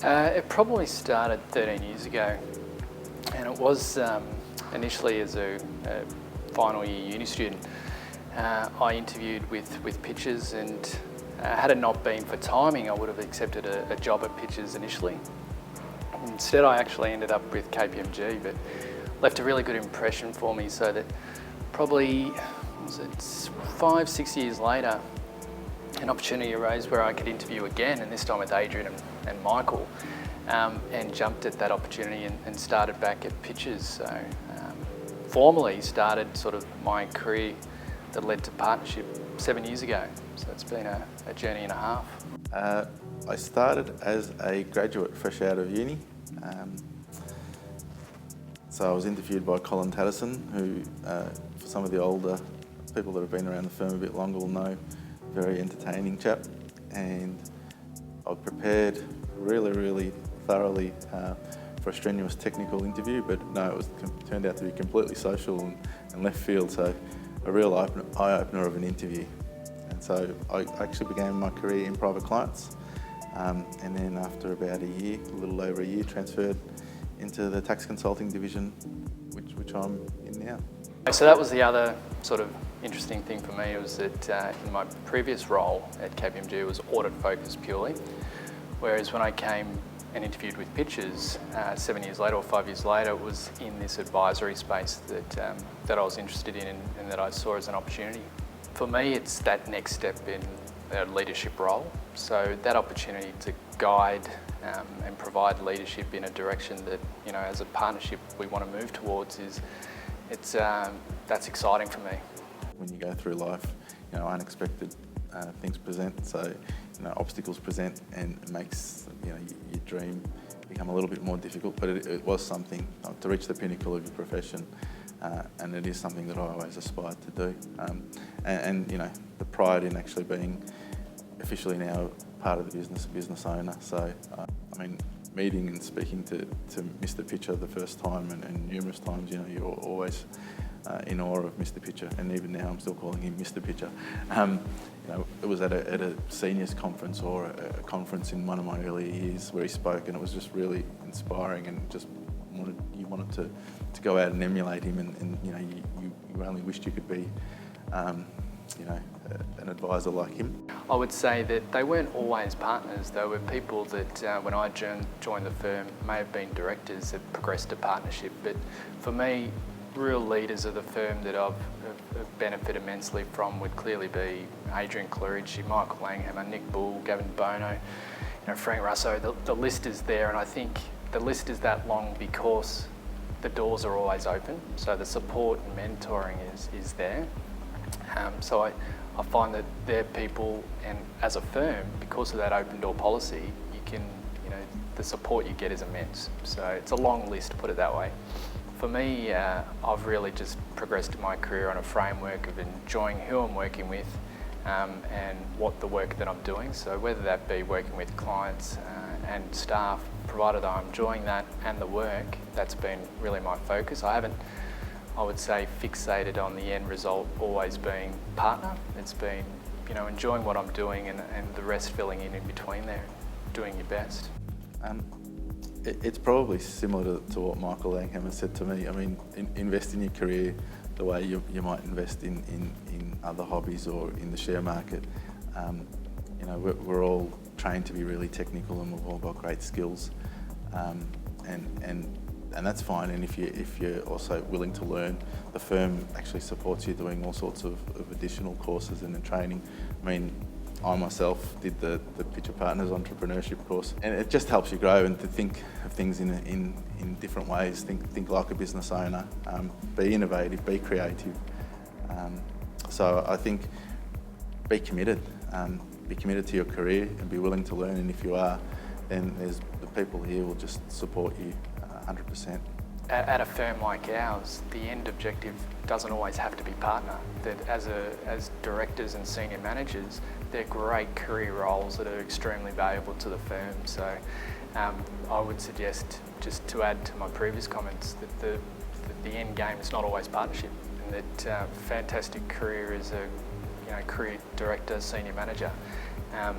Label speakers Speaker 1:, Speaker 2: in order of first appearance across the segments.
Speaker 1: It probably started 13 years ago, and it was initially as a final year uni student. I interviewed with Pitchers, and had it not been for timing, I would have accepted a job at Pitchers initially. Instead, I actually ended up with KPMG, but left a really good impression for me, so that probably, was it 5-6 years later, an opportunity arose where I could interview again, and this time with Adrian and Michael, and jumped at that opportunity and started back at Pitchers. So formally started sort of my career that led to partnership 7 years ago. So it's been a journey and a half.
Speaker 2: I started as a graduate fresh out of uni. So I was interviewed by Colin Tatterson, who for some of the older people that have been around the firm a bit longer will know, very entertaining chap. And I prepared really thoroughly for a strenuous technical interview, but no, it turned out to be completely social and left field, so a real eye-opener of an interview. And so I actually began my career in private clients, and then after about a year, a little over a year, transferred into the tax consulting division, which I'm in now.
Speaker 1: So that was the other sort of interesting thing for me, was that in my previous role at KPMG it was audit focused purely, whereas when I came and interviewed with Pitchers 7 years later or 5 years later, it was in this advisory space that I was interested in and that I saw as an opportunity. For me, it's that next step in a leadership role. So that opportunity to guide and provide leadership in a direction that, you know, as a partnership we want to move towards that's exciting for me.
Speaker 2: When you go through life, you know, unexpected things present, so you know, obstacles present, and it makes, you know, your dream become a little bit more difficult. But it was something to reach the pinnacle of your profession, and it is something that I always aspired to do. And you know, the pride in actually being officially now part of the business, a business owner. So I mean, meeting and speaking to Mr. Pitcher the first time and numerous times, you know, you're always in awe of Mr. Pitcher, and even now I'm still calling him Mr. Pitcher. You know, it was at a seniors conference or a conference in one of my earlier years where he spoke, and it was just really inspiring, and just you wanted to go out and emulate him, and you know, you only wished you could be you know, an advisor like him.
Speaker 1: I would say that they weren't always partners. They were people that when I joined the firm may have been directors that progressed to partnership, but for me, real leaders of the firm that I've benefited immensely from would clearly be Adrian Cleridge, Michael Langhammer, Nick Bull, Gavin Bono, you know, Frank Russo. The list is there, and I think the list is that long because the doors are always open. So the support and mentoring is there. So I find that they're people, and as a firm, because of that open door policy, you can, you know, the support you get is immense. So it's a long list, put it that way. For me, I've really just progressed in my career on a framework of enjoying who I'm working with and what the work that I'm doing. So whether that be working with clients and staff, provided I'm enjoying that and the work, that's been really my focus. I haven't, I would say, fixated on the end result always being partner. It's been, you know, enjoying what I'm doing and the rest filling in between there, doing your best.
Speaker 2: It's probably similar to what Michael Langhammer said to me. I mean, invest in your career the way you might invest in other hobbies or in the share market. You know, we're all trained to be really technical, and we've all got great skills, and that's fine. And if you're also willing to learn, the firm actually supports you doing all sorts of additional courses and training. I mean, I myself did the Pitcher Partners entrepreneurship course, and it just helps you grow and to think of things in different ways. Think like a business owner, be innovative, be creative. So I think be committed to your career and be willing to learn. And if you are, then there's the people here will just support you 100%.
Speaker 1: At a firm like ours, the end objective doesn't always have to be partner. That as directors and senior managers, they're great career roles that are extremely valuable to the firm. So I would suggest, just to add to my previous comments, that the end game is not always partnership, and that fantastic career is career director, senior manager.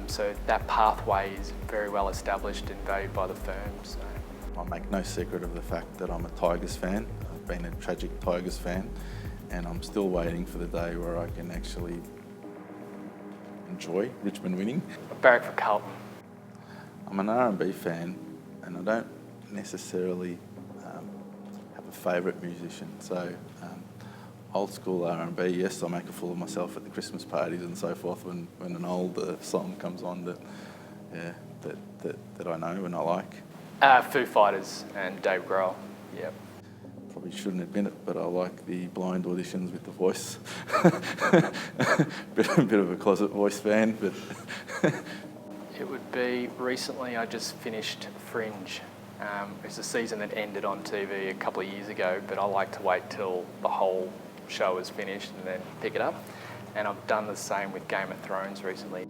Speaker 1: So that pathway is very well established and valued by the firm. So.
Speaker 2: I make no secret of the fact that I'm a Tigers fan. I've been a tragic Tigers fan, and I'm still waiting for the day where I can actually enjoy Richmond winning.
Speaker 1: Barrack for Carlton.
Speaker 2: I'm an R&B fan, and I don't necessarily have a favourite musician. So old school R&B, yes, I make a fool of myself at the Christmas parties and so forth when an old song comes on that I know and I like.
Speaker 1: Foo Fighters and Dave Grohl. Yep.
Speaker 2: Probably shouldn't admit it, but I like the blind auditions with the voice. bit of a closet voice fan, but
Speaker 1: It would be recently. I just finished Fringe. It's a season that ended on TV a couple of years ago, but I like to wait till the whole show is finished and then pick it up. And I've done the same with Game of Thrones recently.